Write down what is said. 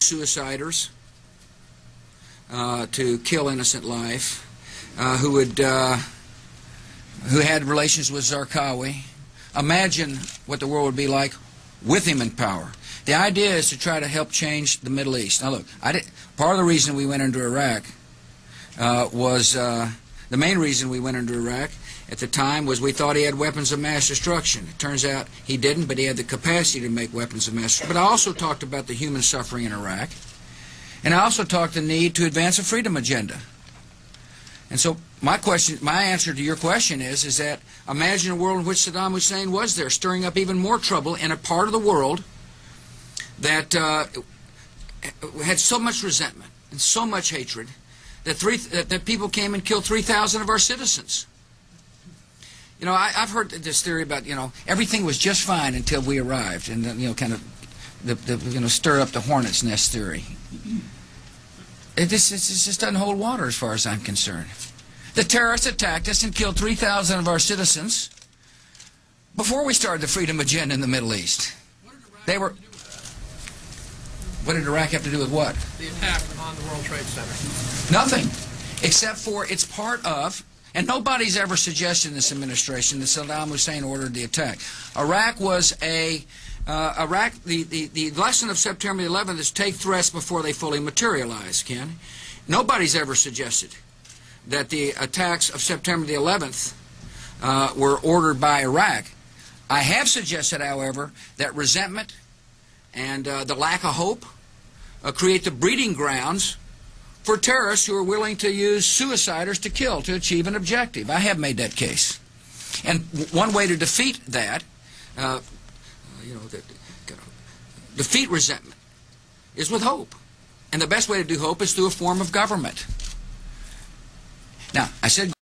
suiciders to kill innocent life, who had relations with Zarqawi. Imagine what the world would be like with him in power. The idea is to try to help change the Middle East. Now look, part of the reason we went into Iraq was the main reason we went into Iraq at the time was we thought he had weapons of mass destruction. It turns out he didn't, but he had the capacity to make weapons of mass destruction. But I also talked about the human suffering in Iraq, and I also talked the need to advance a freedom agenda. And so my answer to your question is that imagine a world in which Saddam Hussein was there, stirring up even more trouble in a part of the world that had so much resentment and so much hatred that people came and killed 3,000 of our citizens. You know, I've heard this theory about, you know, everything was just fine until we arrived, and you know, kind of the stir up the hornet's nest theory. It just doesn't hold water as far as I'm concerned. The terrorists attacked us and killed 3,000 of our citizens before we started the freedom agenda in the Middle East. They were. What did Iraq have to do with what? The attack on the World Trade Center. Nothing, except for it's part of, and nobody's ever suggested in this administration that Saddam Hussein ordered the attack. Iraq was the lesson of September 11th is take threats before they fully materialize, Ken. Nobody's ever suggested that the attacks of September the 11th were ordered by Iraq. I have suggested, however, that resentment and the lack of hope create the breeding grounds for terrorists who are willing to use suiciders to kill to achieve an objective. I have made that case. And one way to defeat that, defeat resentment, is with hope. And the best way to do hope is through a form of government. Now, I said